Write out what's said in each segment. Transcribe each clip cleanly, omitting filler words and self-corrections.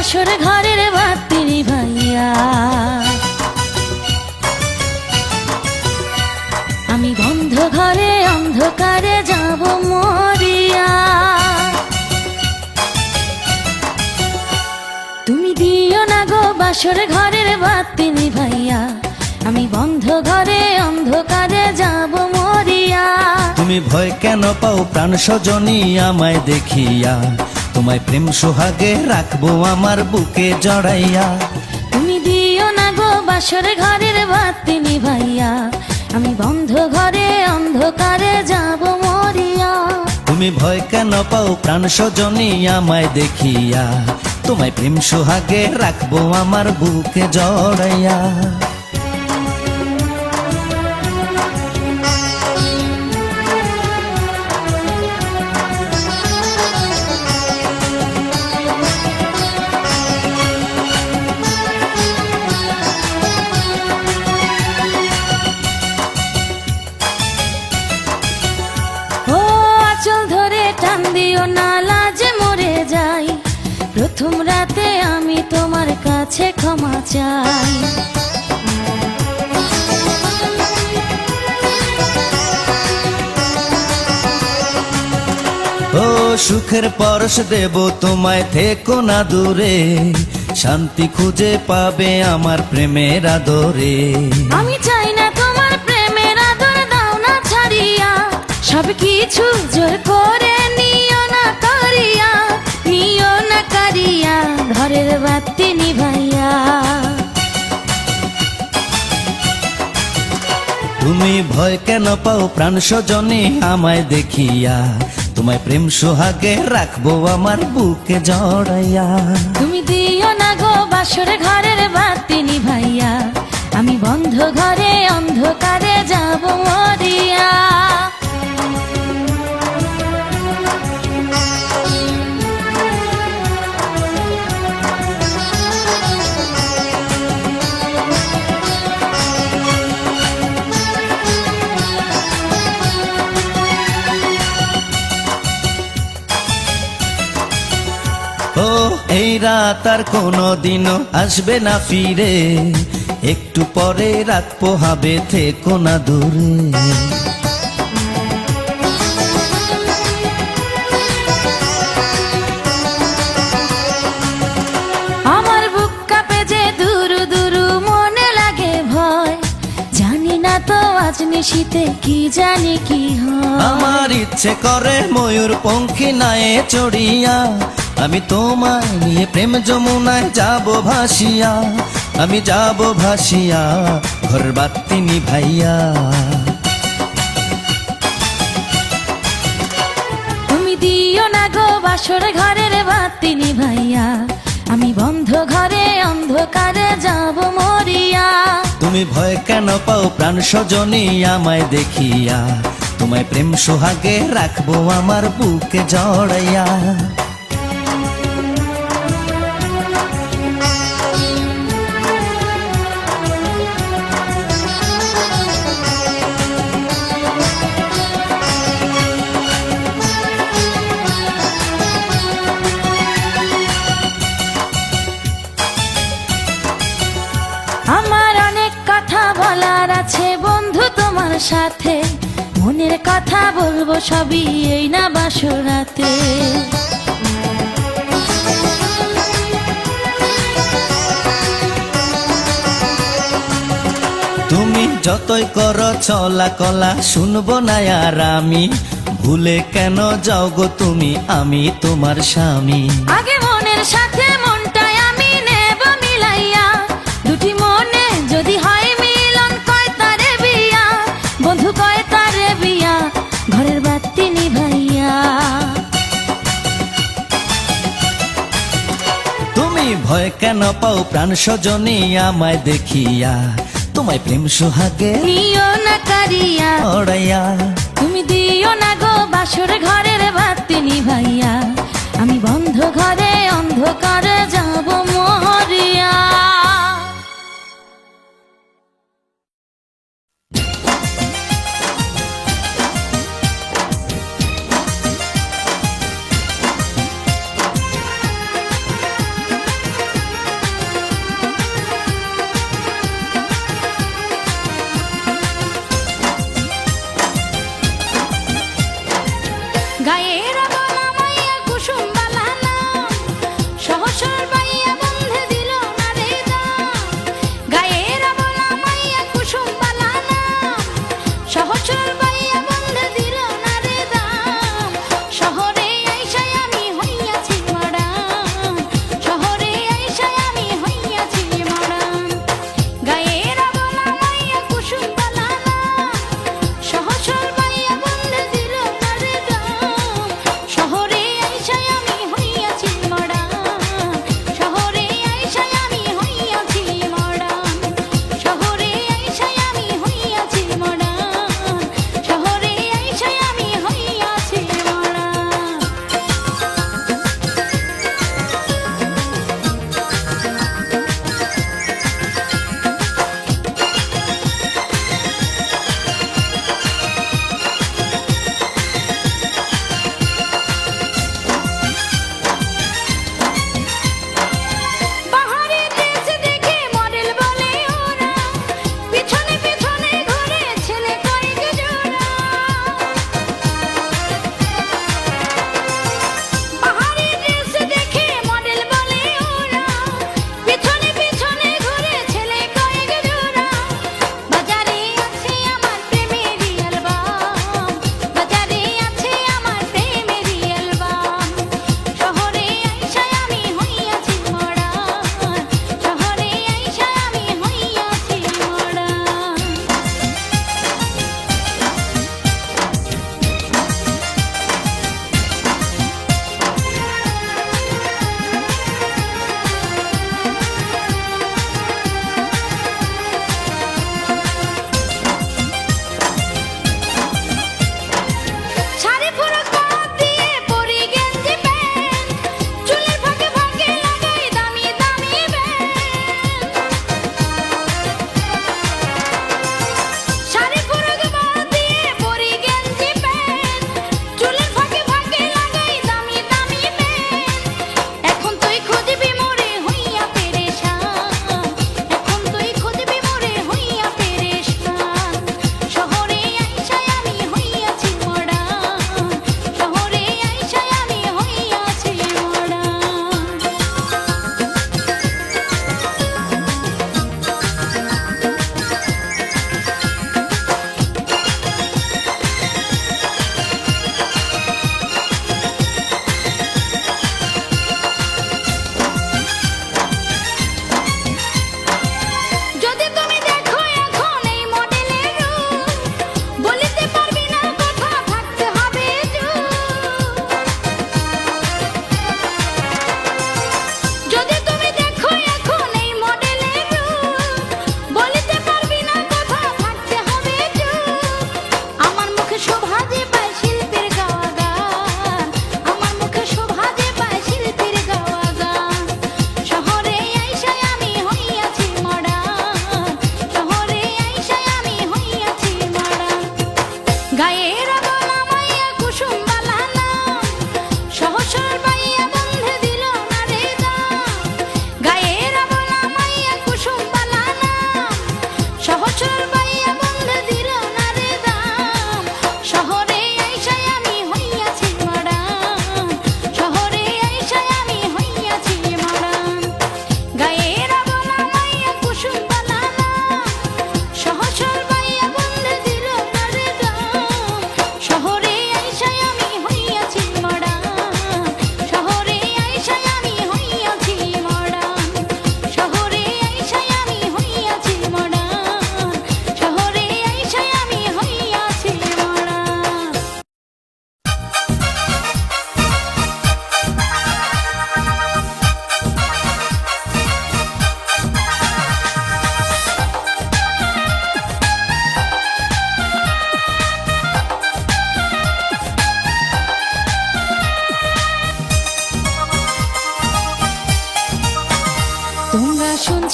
বাসর ঘরের বাতি নিভাইয়া। আমি বন্ধ ঘরে অন্ধকারে যাব মরিয়া। তুমি দিও না গো বাসর ঘরের বাতি নিভাইয়া। আমি বন্ধ ঘরে অন্ধকারে যাব মরিয়া। তুমি ভয় কেন পাও প্রাণ সজনী আমায় দেখিয়া? তোমায় প্রেম সোহাগে রাখবো আমার বুকে জড়াইয়া। তুমি দিও না গো বাসর ঘরের বাতি নিভাইয়া। আমি বন্ধ ঘরে অন্ধকারে যাব মরিয়া। তুমি ভয় কেন পাও প্রাণ সজনী আমায় দেখিয়া? তোমায় প্রেম সোহাগে রাখবো আমার বুকে জড়াইয়া। আঁচল ধরে টান দিও না, লাজে মরে যাই। প্রথম রাতে আমি তোমার কাছে ক্ষমা চাই। ও সুখের পরশ দেব তোমায়, থেকো না দূরে। শান্তি খুঁজে পাবে আমার প্রেমের আদরে। আমি চাই না তোমার প্রেমের আদর, দাও না ছাড়িয়া। সব কিছু জোর করে নিও না করিয়া, নিও না করিয়া ঘরের বাতি নিভাইয়া। তুমি ভয় কেন পাও প্রাণ সজনী আমায় দেখিয়া? তোমায় প্রেম সোহাগে রাখবো আমার বুকে জড়াইয়া। তুমি দিও না গো বাসর ঘরের বাতি নিভাইয়া। আমি বন্ধ ঘরে অন্ধকারে যাব মরিয়া। ও এই রাত আর কোনোদিনও আসবে না ফিরে। একটু পরে রাত পোহাবে, থেকো না দূরে। আমার বুক কাঁপে যে দুরু দুরু, মনে লাগে ভয়। জানি না তো আজ নিশীতে কি জানি কি হয়। আমার ইচ্ছে করে ময়ূর পঙ্খী নায়ে চড়িয়া। আমি তোমায় নিয়ে প্রেম যমুনায় যাব ভাসিয়া। আমি যাব ভাসিয়া ঘর বাতি নিভাইয়া। তুমি দিও না গো বাসর ঘরের বাতি নিভাইয়া। আমি বন্ধ ঘরে অন্ধকারে যাব মরিয়া। তুমি ভয় কেন পাও প্রাণ সজনী আমায় দেখিয়া? তোমায় প্রেম সোহাগে রাখবো আমার বুকে জড়াইয়া। আমার অনেক কথা বলার আছে বন্ধু তোমার সাথে। মনের কথা বলবো সবই এই না বাসরাতে। তুমি যতই করো চলা কলা, শুনবো না আর আমি। ভুলে কেন যাও গো তুমি, আমি তোমার স্বামী। আগে মনের সাথে মনটাই আমি নেব মিলাইয়া। দুটি মনে যদি হয় মিলন, কয় তারে বিয়া। বন্ধু কয় তারে বিয়া, ঘরের বাতি নিভাইয়া। তুমি ভয় কেন পাও প্রাণ সজনী আমায় দেখিয়া? তোমায় প্রেম সোহাগে নিও না কারিয়া। জড়াইয়া। তুমি দিও না গো বাসর ঘরের বাতি নিভাইয়া। আমি বন্ধ ঘরে অন্ধকারে যাব মরিয়া।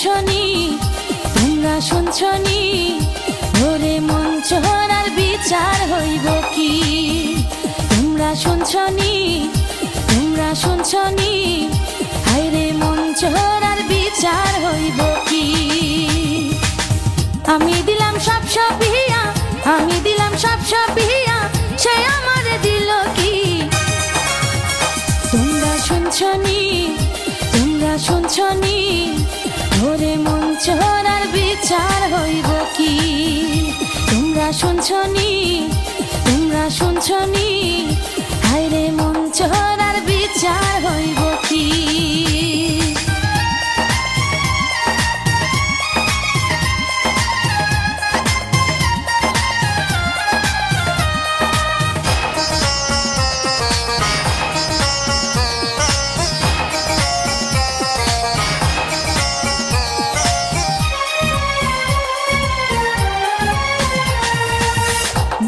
শুনছনি তোমরা শুনছনি ওরে মন চোরার বিচার হইব কি তোমরা শুনছনি তোমরা শুনছনি হায়রে মন চোরার বিচার হইব কি আমি দিলাম সব সবিয়া আমি দিলাম সব সবিয়া সে আমারে দিল কি তোমরা শুনছনি তোমরা শুনছনি ওরে মন চোরার বিচার হইব কি তোমরা শুনছনি তোমরা শুনছনি হায়রে মন চোরার বিচার হইব কি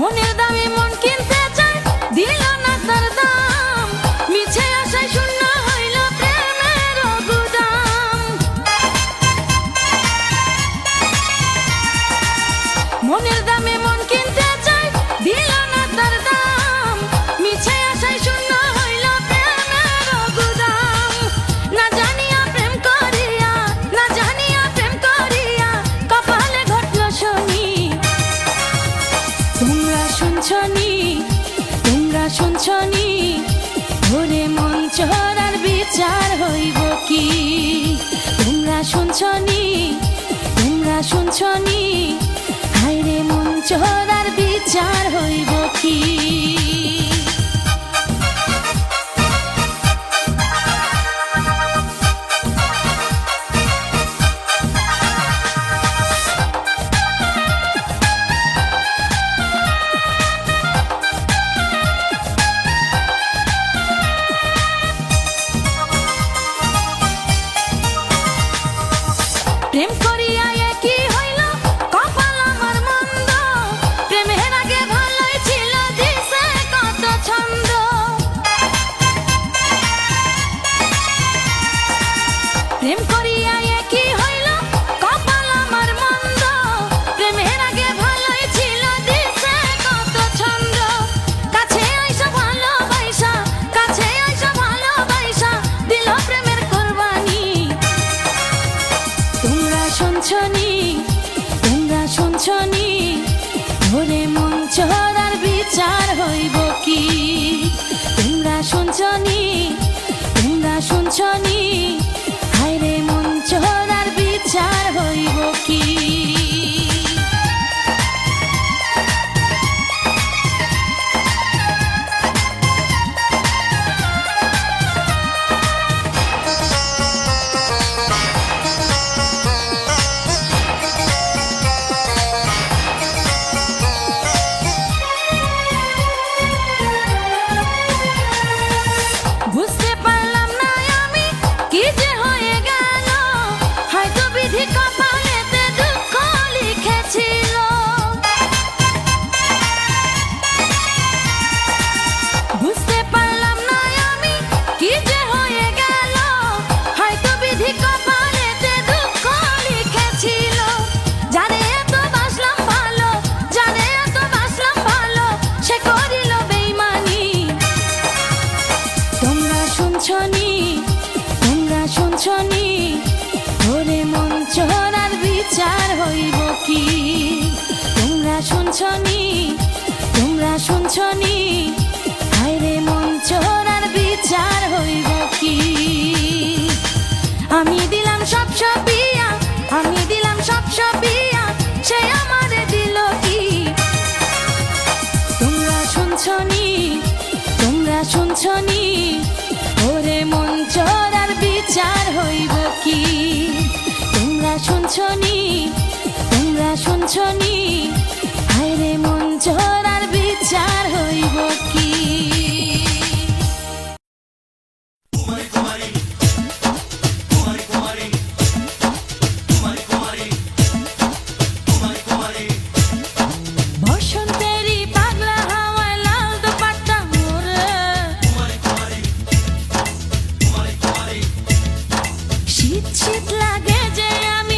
মনের দামে মন কিনতে চায় দিল না তার দাম মিছে আশায় শূন্য হইল প্রেমের গুদাম মনের দামে মন কিনতে চায় দিল না তার দাম মিছে আশায় শূন্য হইল প্রেমের গুদাম না জানিয়া প্রেম করিয়া না জানিয়া প্রেম করিয়া কপালে ঘটল শনি তোমরা শুনছনি তোমরা শুনছনি ওরে মন চোরার বিচার হইব কি তোমরা শুনছনি তোমরা শুনছনি হায়রে মন চোরার বিচার হইব কি প্রেম করিয়া কি হইল কপাল আমার মন্দ প্রেমের আগে ভালোই ছিল দিছে কত ছন্দ প্রেম করিয়া কি হইল কপাল আমার মন্দ প্রেমের আগে ভালোই ছিল দিছে কত ছন্দ কাছে আইসা ভালোবাসা কাছে আইসা ভালোবাসা দিল প্রেমের কুরবানি তোমরা শুনছনি তোমরা শুনছনি ওরে মন চোরার বিচার হইব কি তোমরা শুনছনি তোমরা শুনছনি হায়রে মন চোরার বিচার হইব কি বুঝতে পারলাম না আমি কি যে হয়ে গেল হয়তো বিধি কপালেতে দুঃখ লিখেছিল বুঝতে পারলাম না আমি কি যে হয়ে গেল হয়তো বিধি কপালেতে দুঃখ লিখেছিল জানে এত বাসলাম ভালো জানে এত বাসলাম ভালো সে করিল বেইমানি তোমরা শুনছনি তোমরা শুনছনি ওরে মন চোরার বিচার হইব কি তোমরা শুনছনি তোমরা শুনছনি হায়রে মন চোরার বিচার হইব কি আমি দিলাম সব সবিয়া আমি দিলাম সব সবিয়া সে আমারে দিল কি তোমরা শুনছনি তোমরা শুনছনি ওরে মন চোরার বিচার হইব কি তোমরা শুনছনি তোমরা শুনছনি হায়রে মন চোরার বিচার হইব কি বসন্তেরই পাগলা হাওয়ায় লাল দোপাট্টা মোরে শীত শীত লাগে যে আমি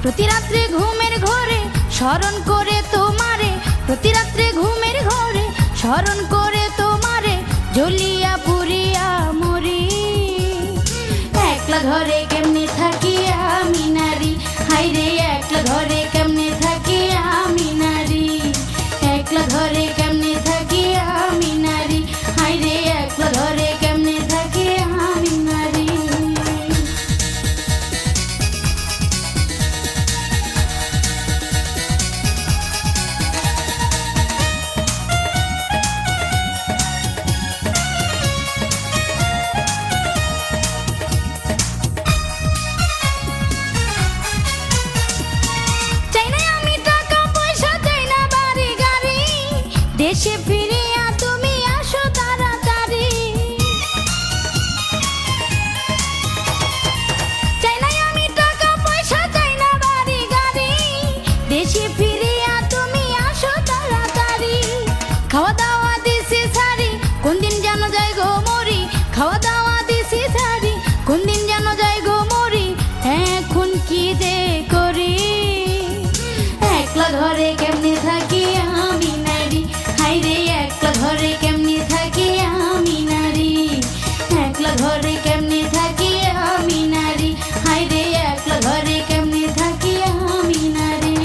প্রতি রাত্রে ঘুমের ঘরে স্মরণ করে তোমারে, প্রতি রাত্রে ঘুমের ঘরে স্মরণ করে তোমারে, জ্বলিয়া পুরিয়া মরি। একলা ঘরে কেমনে থাকি আমি নারী, হাইরে একলা ঘরে কেমনে থাকি আমি নারী, একলা ঘরে কেমনে থাকি আমি নারী, হাইরে একলা ঘরে কেমনে থাকি আমি নারী। দেশে ফিরিয়া তুমি আসো তাড়াতাড়ি, চাই না আমি টাকা পয়সা, চাই না বাড়ি গাড়ি, দেশে ফিরিয়া তুমি আসো তাড়াতাড়ি। খাওয়া দাওয়া দিছি সারি, কোন দিন যেন যাই গো মরি, খাওয়া দাওয়া দিছি সারি, কোন দিন যেন যাই গো মরি, এখন কি যে করি। একলা ঘরে কেমনে থাকি আমি নারী, হাইরে একলা ঘরে কেমনে থাকি আমি নারী, একলা ঘরে কেমনে থাকি আমি নারী, হাইরে একলা ঘরে কেমনে থাকি আমি নারী।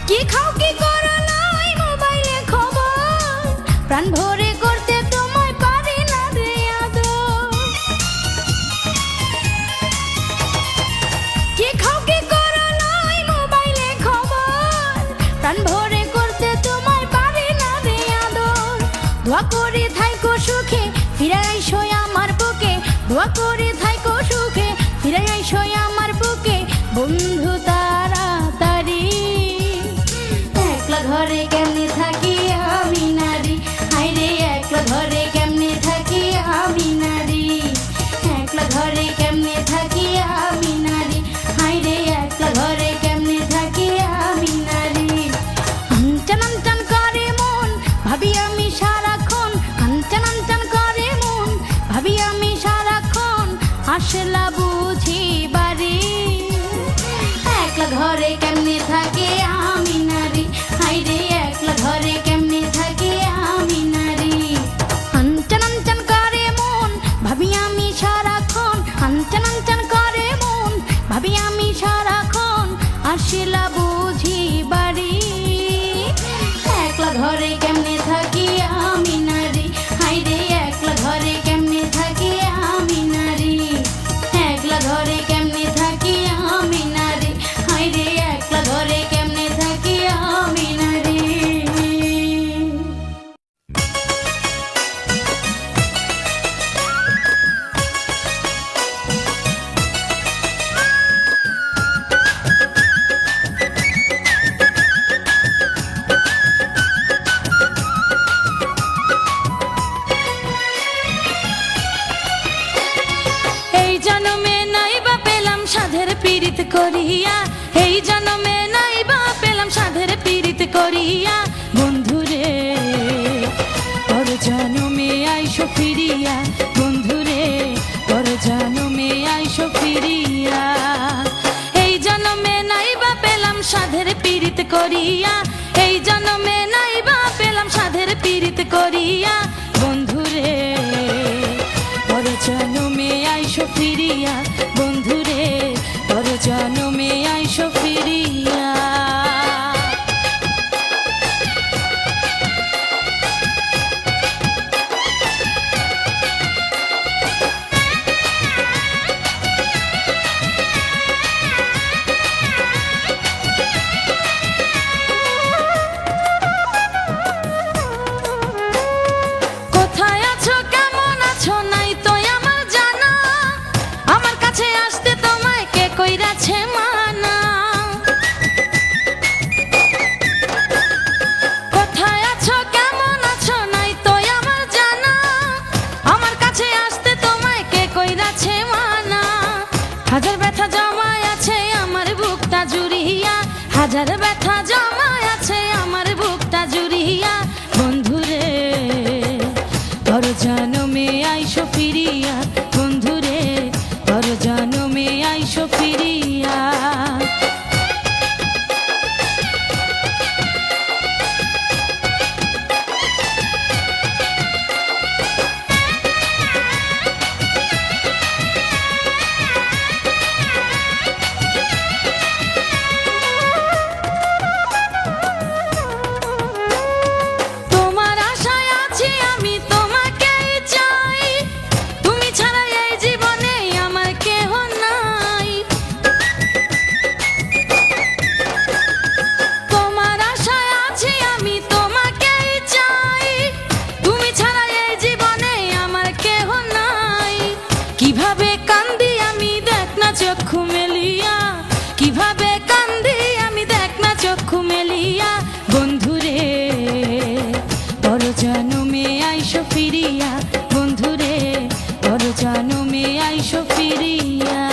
কি খাও কি করো নাই মোবাইলে খবর, প্রাণ ভরে করতে তোমায় পারি না রে আদর। কি খাও কি করো নাই মোবাইলে খবর, প্রাণ ভরে করতে তোমায় পারি না রে আদর। দোয়া করে থাইকো সুখে ফিরে আইসো আমার বুকে, দোয়া করে থাইকো সুখে ফিরে আইসো আমার বুকে, বন্ধু তাড়াতাড়ি। একলা ঘরে কেমনে থাকি আমি নারী, হাইরে একলা ঘরে কেমনে থাকি আমি নারী, একলা ঘরে কেমনে থাকি আমি নারী, হাইরে একলা ঘরে কেমনে থাকি আমি নারী। আনটান আনটান করে মন ভাবি আমি সারাক্ষণ, আনটান আনটান করে মন ভাবি আমি সারাক্ষণ, আসলা বুঝি বাড়ি। একলা ঘরে কেমনে থাকি আমি নারী, হাইরে একলা ঘরে কেমনে থাকি আমি নারী। আনটান আনটান করে মন ভাবি আমি সারাক্ষণ, আনটান আনটান করে মন ভাবি আমি সারাক্ষণ, আসিলা বুঝি বাড়ি। একলা ঘরে কেমনে থাকি আমি নারী, হাইরে একলা ঘরে কেমনে থাকি আমি নারী, একলা ঘরে কেমনে থাকি আমি নারী, হাইরে একলা ঘরে কেমনে থাকি আমি নারী। এই জন্মে নাই বা পেলাম সাধের পীড়িত করিয়া, এই জন্মে নাই বা পেলাম সাধের পীড়িত করিয়া, বন্ধুরে পর জন্মে আইসো ফিরিয়া, বন্ধুরে পর জন্মে আইসো ফিরিয়া। এই জন্মে নাই বা পেলাম সাধের পীড়িত করিয়া, এই জন্মে নাই বা পেলাম সাধের পীড়িত করিয়া, বন্ধুরে পর জন্মে আইসো ফিরিয়া, বন্ধুরে পর জন্মে আইসো ফিরিয়া। কোথায় আছো কেমন আছো নাই তো আমার জানা, আমার কাছে আসতে তোমায় কে কইরাছে মানা। ফিরিয়া। তোমার আশায় আছি আমি, তোমাকেই চাই, তুমি ছাড়া এই জীবনে আমার কেহ নাই। তোমার আশায় আছি আমি, তোমাকেই চাই, তুমি ছাড়া এই জীবনে আমার কেহ নাই। কিভাবে কান্দি আমি দেখ না চক্ষু মেলিয়া, কিভাবে কান্দি আমি দেখ না চক্ষু মেলিয়া। বন্ধুরে পর জনমে আইসো ফিরিয়া, বন্ধুরে পর জনমে আইসো ফিরিয়া।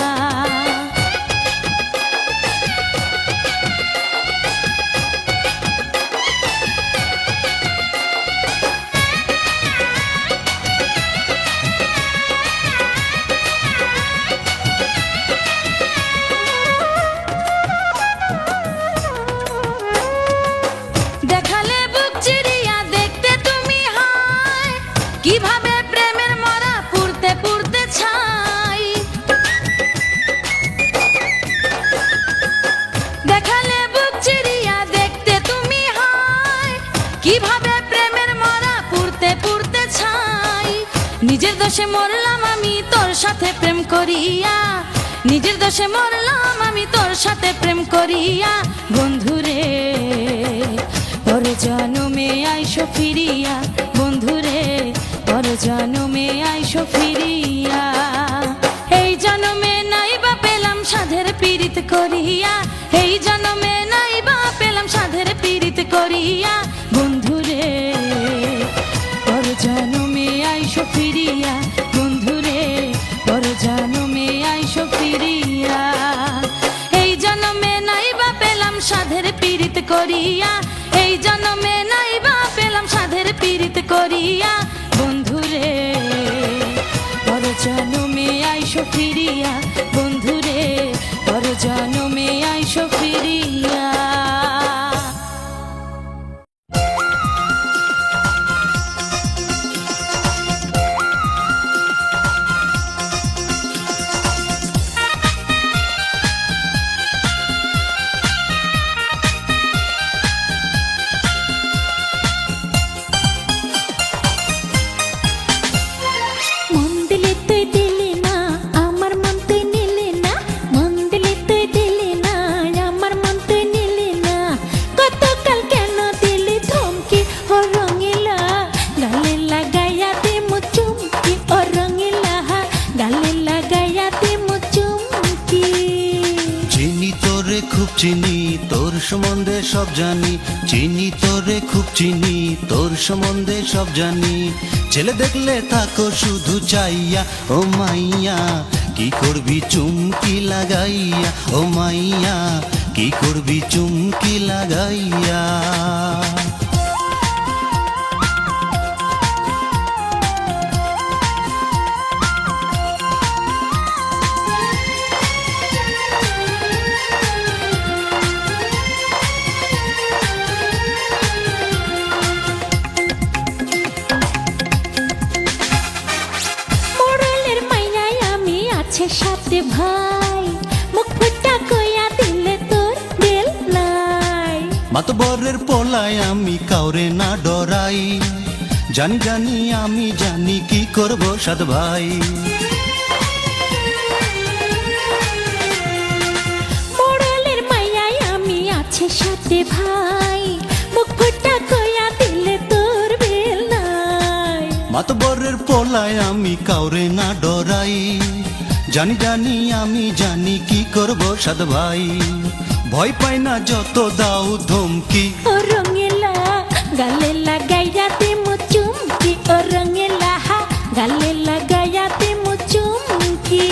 দেখালে বুক চিরিয়া দেখতে তুমি হায়, কিভাবে প্রেমের মরা পুড়তে পুড়তে ছাই। দেখালে বুক চিরিয়া দেখতে তুমি হায়, কিভাবে প্রেমের মরা পুড়তে পুড়তে ছাই। নিজের দোষে মরলাম আমি তোর সাথে প্রেম করিয়া, নিজের দোষে মরলাম আমি তোর সাথে প্রেম করিয়া। বন্ধুরে পর জনমে আইসো ফিরিয়া, বন্ধুরে পর জনমে আইসো ফিরিয়া। এই জনমে নাই বা পেলাম সাধের পীড়িত করিয়া, এই জনমে নাই বা পেলাম সাধের পীড়িত করিয়া। বন্ধুরে পর জনমে আইসো ফিরিয়া, বন্ধুরে পর জনমে আইসো ফিরিয়া। এই জনমে নাই বা পেলাম সাধের পীড়িত করিয়া, এই জনমে নাই বা পেলাম সাধের পীড়িত করিয়া। বন্ধুরে পর জনমে আইসো ফিরিয়া, বন্ধুরে পর জনমে আইসো ফিরিয়া। মন দিলে তুই দিলি না, আমার মন তুই নিলি না। মন দিলে তুই দিলি না, আমার মন তুই নিলি না। গতকাল কেন দিলি ধমকি ও রঙিলা, গালে লাগাইয়া দিমু চুমকি ও রঙিলা, গালে লাগাইয়া দিমু চুমকি। চিনি তোরে খুব চিনি, তোর সম্বন্ধে সব জানি, চিনি তোরে খুব চিনি, তোর সম্বন্ধে সব জানি। ছেলে দেখলে থাকো শুধু চাইয়া, ও মাইয়া কি করবি চুমকি লাগাইয়া, ও মাইয়া কি করবি চুমকি লাগাইয়া। মোড়লের মাইয়ায় আমি আছে সাথে ভাই, মুখ ফুটা কইয়া দিলে তোর দিল নাই। মাতবরের পোলায় আমি কাউরে না ডরাই, জানি জানি আমি জানি কি করব সাত ভাই। মোড়লের মাইয়ায় আমি আছে সাথে ভাই, মুখ ফুটা কইয়া দিলে তোর বিল নাই। মাতবরের পোলায় আমি কাউরে না ডরাই, জানি জানি আমি জানি কি করব সাত ভাই। ভয় পাই না যত দাও ধমকি, ও রঙিলা গালে লাগাইয়া দিমু চুমকি, ও রঙিলা গালে লাগাইয়া দিমু চুমকি।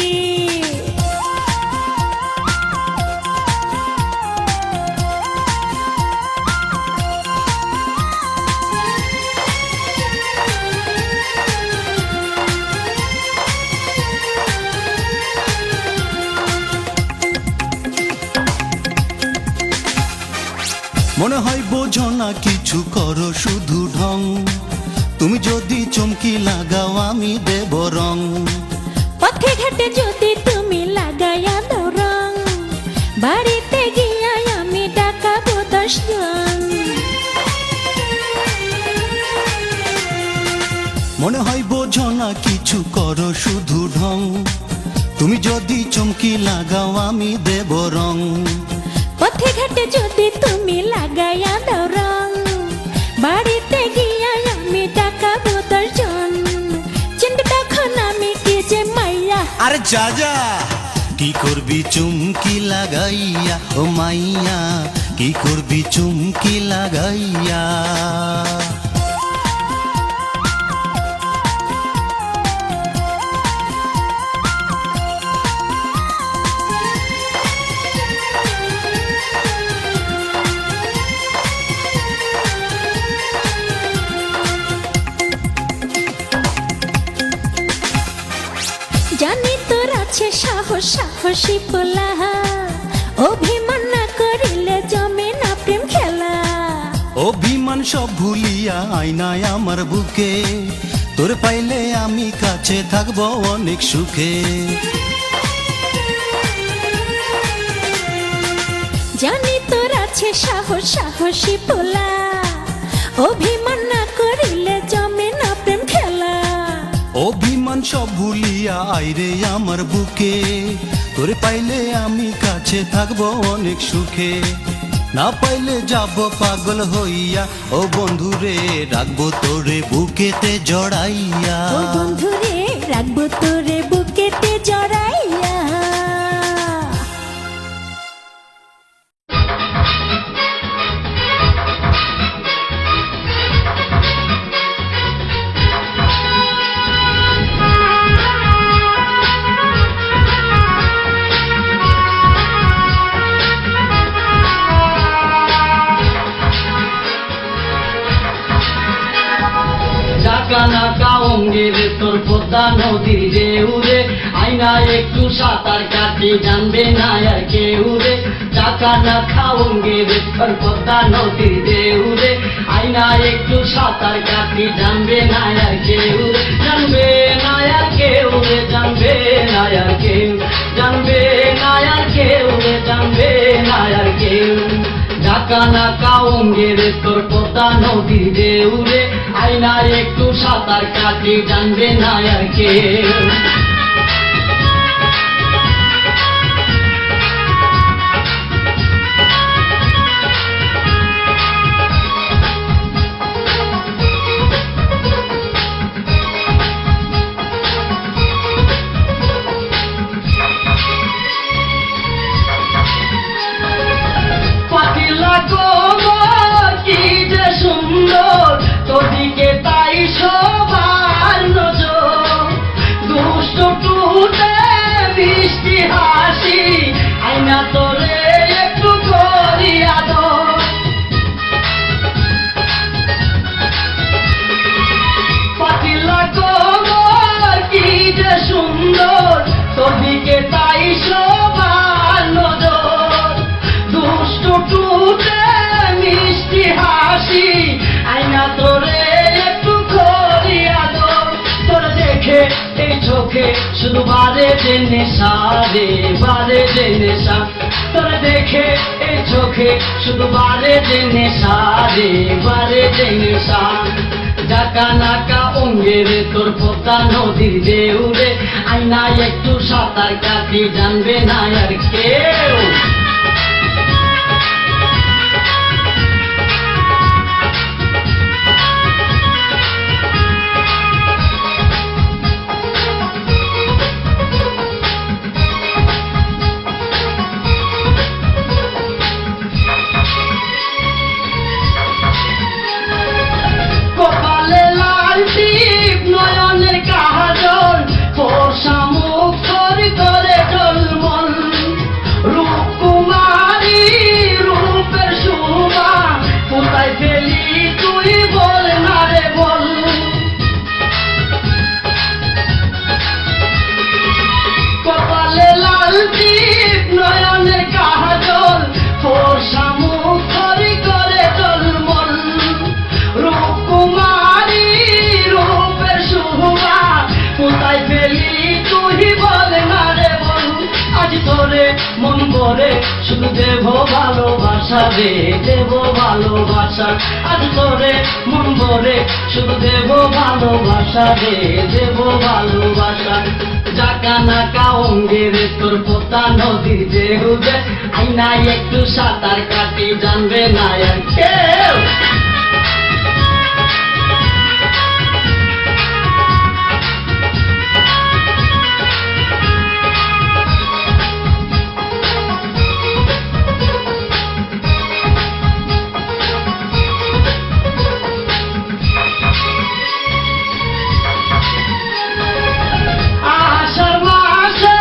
মনে হয় বোঝো না কিছু করো শুধু ঢং তুমি যদি চমকি লাগাও আমি দেব রং পথে ঘাটে যদি তুমি লাগাইয়া দাও রং বাড়িতে গিয়া আমি ডাকাবো 10 জন মনে হয় বোঝো না কিছু করো শুধু ঢং তুমি যদি চমকি লাগাও আমি দেব রং পথে ঘাটে যদি তুমি লাগাইয়া দাও রং বাড়িতে গিয়া আমি ডাকাবো 10 জন চিনবে তখন আমি কি যে মাইয়া আরে যা যা কি করবি চুমকি লাগাইয়া ও মাইয়া কি করবি চুমকি লাগাইয়া জানি তোর আছে সাহস সাহসী পোলা অভিমান না করিলে জমে না প্রেম খেলা অভিমান সব ভুলিয়া আয়নায় আমার বুকে তোর পাইলে আমি কাছে থাকবো অনেক সুখে জানি তোর আছে সাহস সাহসী পোলা অভিমান না করিলে জমে না প্রেম খেলা অভিমান সব ভুলিয়া আইরে আমার বুকে তোর পাইলে আমি কাছে থাকবো অনেক সুখে না পাইলে যাব পাগল হইয়া ও বন্ধুরে রাখবো তোরে বুকেতে জড়াইয়া ও বন্ধুরে রাখবো তোরে বুকেতে জড়াইয়া নাকা অঙ্গের তোর পদ্মা নদীর ঢেউরে আয়না একটু সাঁতার কাটি জানবে না আর কেউ রে চাকা নাকা অঙ্গের তোর পদ্মা নদীর ঢেউরে আয়না একটু সাঁতার কাটি জানবে না আর কেউ জানবে না আর কেউ রে জানবে না আর কেউ জানবে না আর কেউ রে জানবে না আর কেউ ঢাকা নাকা অঙ্গের তোর পদ্মা নদীর ঢেউরে আয়না একটু সাঁতার কাটি জানবে না আর কেউ সুন্দর তোদিকে তাই সবার নজর দুষ্ট টুটে বৃষ্টি হাসি আয়না তোরে একটু করিয়া দর পাতিলা কবর কি যে সুন্দর তোদিকে তাই সবার নজর দুষ্ট টুটে মিষ্টি হাসি আয়না তোরে একটু করিয়া দর তোর দেখে এই চোখে শুধু বারে যে নেশা রে বারে যে নেশা তোর দেখে এই চোখে শুধু বারে যে নেশা রে বারে যে নেশা ঢাকা নাকা অঙ্গের তোর পদ্মা নদীর ঢেউরে আয়না একটু সাঁতার কাটি জানবে না আর কেউ কপালে লাল টিপ নয়নের কাজল ফর্সা মুখ করে করে জলমল রূপ শুধু দেব ভালোবাসা রে, দেব ভালোবাসা। আজ তোরে মন ভরে শুধু দেব ভালোবাসা রে, দেব ভালোবাসা। জাকা নাকা অঙ্গে রে তোর পোতা নদীর ঢেউ রে, আইনায় একটু সাঁতার কাটি জানবে না আর কেউ। আষাঢ় মাসে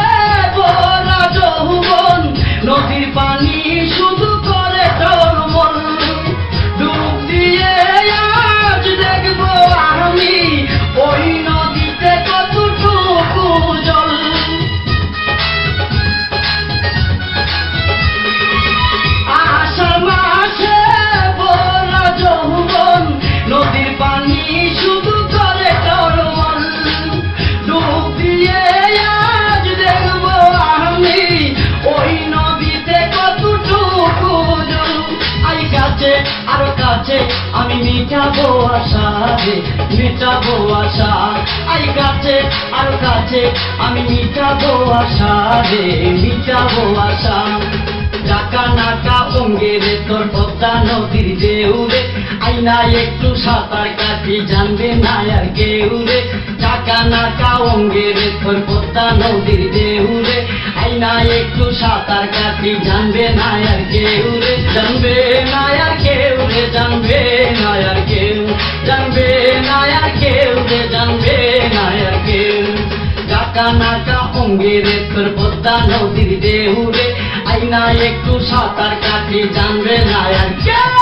ভরা যৌবন, নদীর পানি শুধু করে টলমল। ডুব দিয়ে আজ দেখবো আমি ওই নদীতে কতটুকু জল। আষাঢ় মাসে ভরা যৌবন, নদীর পানি শুধু করে টলমল। ডুব দিয়ে আজ দেখবো আমি ওই নদীতে কতটুকু জল। আই কাছে আরো কাছে আমি মিটাবো আশা রে, মিটাবো আশা। আই কাছে আরো কাছে আমি মিটাবো আশা রে, মিটাবো আশা। জাকা নাকা অঙ্গে রে তোর পদ্মা নদীর ঢেউ রে, আইনা একটু সাঁতার কাটি জানবে না আর কেউ রে। জাকা নাকা অঙ্গে রে তোর পদ্মা নদীর ঢেউ রে, আইনা একটু সাঁতার কাটি জানবে না আর কেউ রে, জানবে না আর কেউ রে, জানবে না আর কেউ, জানবে না আর কেউ রে, জানবে না আর কেউ। জাকা নাকা অঙ্গে রে তোর পদ্মা নদীর ঢেউ রে, আইনা একটু সাঁতার কাটি জানবে না আর কেউ।